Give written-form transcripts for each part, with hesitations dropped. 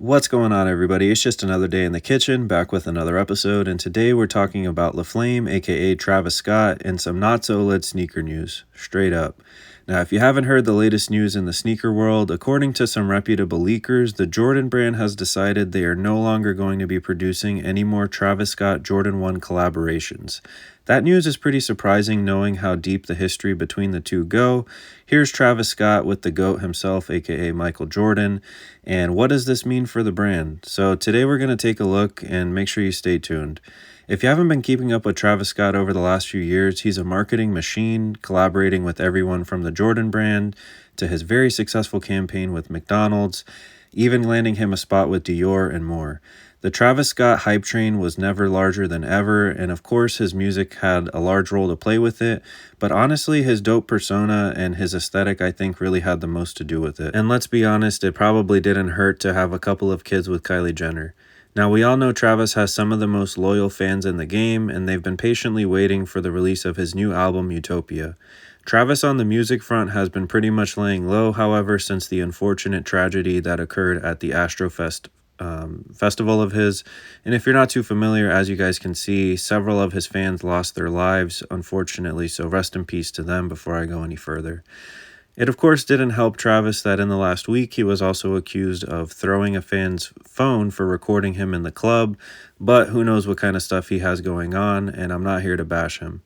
What's going on, everybody? It's just another day in the kitchen, back with another episode, and today we're talking about LaFlame, aka Travis Scott, and some not-so-lit sneaker news, straight up. Now, if you haven't heard the latest news in the sneaker world, according to some reputable leakers, the Jordan brand has decided they are no longer going to be producing any more Travis Scott Jordan 1 collaborations. That news is pretty surprising knowing how deep the history between the two go. Here's Travis Scott with the GOAT himself, aka Michael Jordan, and what does this mean for the brand? So today we're going to take a look and make sure you stay tuned. If you haven't been keeping up with Travis Scott over the last few years, he's a marketing machine, collaborating with everyone from the Jordan brand to his very successful campaign with McDonald's, even landing him a spot with Dior and more. The Travis Scott hype train was never larger than ever, and of course his music had a large role to play with it, but honestly his dope persona and his aesthetic I think really had the most to do with it. And let's be honest, it probably didn't hurt to have a couple of kids with Kylie Jenner. Now, we all know Travis has some of the most loyal fans in the game, and they've been patiently waiting for the release of his new album, Utopia. Travis on the music front has been pretty much laying low, however, since the unfortunate tragedy that occurred at the festival of his. And if you're not too familiar, as you guys can see, several of his fans lost their lives, unfortunately, so rest in peace to them before I go any further. It of course didn't help Travis that in the last week he was also accused of throwing a fan's phone for recording him in the club, but who knows what kind of stuff he has going on, and I'm not here to bash him.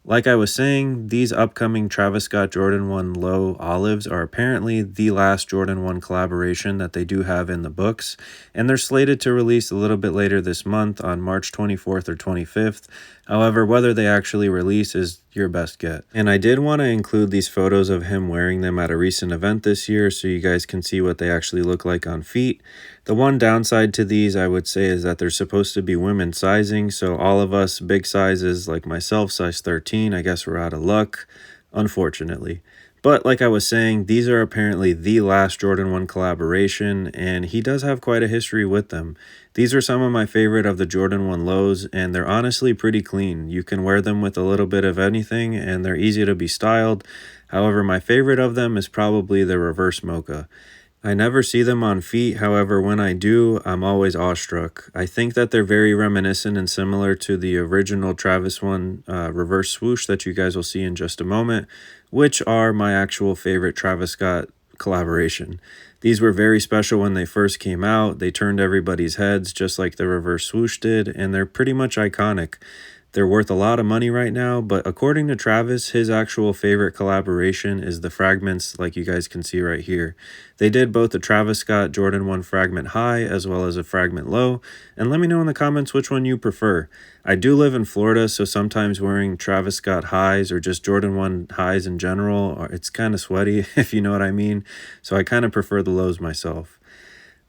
Like I was saying, these upcoming Travis Scott Jordan 1 Low Olives are apparently the last Jordan 1 collaboration that they do have in the books, and they're slated to release a little bit later this month on March 24th or 25th. However, whether they actually release is your best get. And I did want to include these photos of him wearing them at a recent event this year so you guys can see what they actually look like on feet. The one downside to these, I would say, is that they're supposed to be women's sizing, so all of us big sizes like myself, size 13, I guess we're out of luck, unfortunately. But like I was saying, these are apparently the last Jordan 1 collaboration, and he does have quite a history with them. These are some of my favorite of the Jordan 1 lows, and they're honestly pretty clean. You can wear them with a little bit of anything, and they're easy to be styled. However, my favorite of them is probably the reverse mocha. I never see them on feet, however, when I do, I'm always awestruck. I think that they're very reminiscent and similar to the original Travis 1 reverse swoosh that you guys will see in just a moment, which are my actual favorite Travis Scott collaboration. These were very special when they first came out. They turned everybody's heads just like the reverse swoosh did, and they're pretty much iconic. They're worth a lot of money right now, but according to Travis, his actual favorite collaboration is the fragments like you guys can see right here. They did both the Travis Scott Jordan 1 fragment high as well as a fragment low, and let me know in the comments which one you prefer. I do live in Florida, so sometimes wearing Travis Scott highs or just Jordan 1 highs in general, it's kind of sweaty, if you know what I mean, so I kind of prefer the lows myself.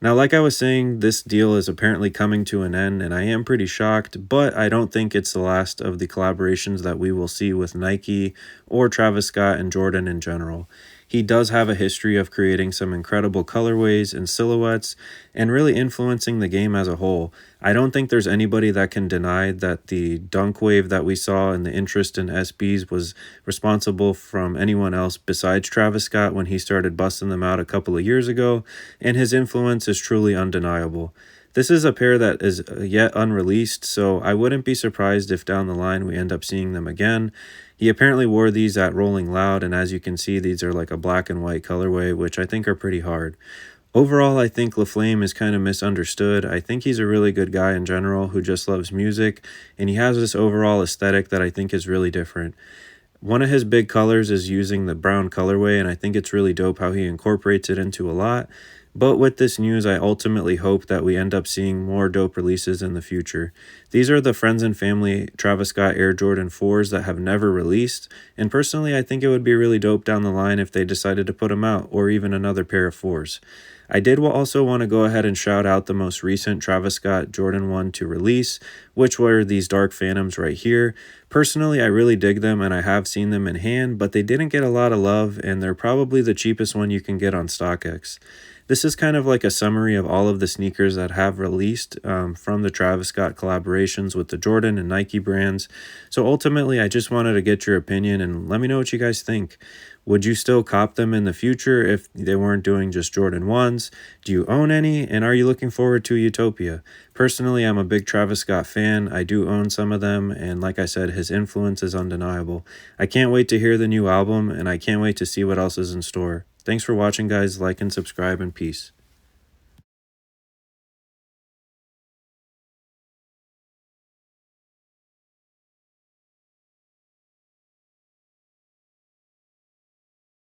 Now, like I was saying, this deal is apparently coming to an end, and I am pretty shocked, but I don't think it's the last of the collaborations that we will see with Nike or Travis Scott and Jordan in general. He does have a history of creating some incredible colorways and silhouettes and really influencing the game as a whole. I don't think there's anybody that can deny that the dunk wave that we saw and the interest in SBs was responsible from anyone else besides Travis Scott when he started busting them out a couple of years ago, and his influence is truly undeniable. This is a pair that is yet unreleased, so I wouldn't be surprised if down the line we end up seeing them again. He apparently wore these at Rolling Loud, and as you can see, these are like a black and white colorway, which I think are pretty hard. Overall, I think LaFlame is kind of misunderstood. I think he's a really good guy in general who just loves music, and he has this overall aesthetic that I think is really different. One of his big colors is using the brown colorway, and I think it's really dope how he incorporates it into a lot. But with this news, I ultimately hope that we end up seeing more dope releases in the future. These are the friends and family Travis Scott Air Jordan 4s that have never released, and personally I think it would be really dope down the line if they decided to put them out, or even another pair of 4s. I did also want to go ahead and shout out the most recent Travis Scott Jordan 1 to release, which were these Dark Phantoms right here. Personally, I really dig them and I have seen them in hand, but they didn't get a lot of love, and they're probably the cheapest one you can get on StockX. This is kind of like a summary of all of the sneakers that have released from the Travis Scott collaborations with the Jordan and Nike brands. So ultimately, I just wanted to get your opinion and let me know what you guys think. Would you still cop them in the future if they weren't doing just Jordan 1s? Do you own any? And are you looking forward to Utopia? Personally, I'm a big Travis Scott fan. I do own some of them, and like I said, his influence is undeniable. I can't wait to hear the new album, and I can't wait to see what else is in store. Thanks for watching, guys. Like and subscribe, and peace.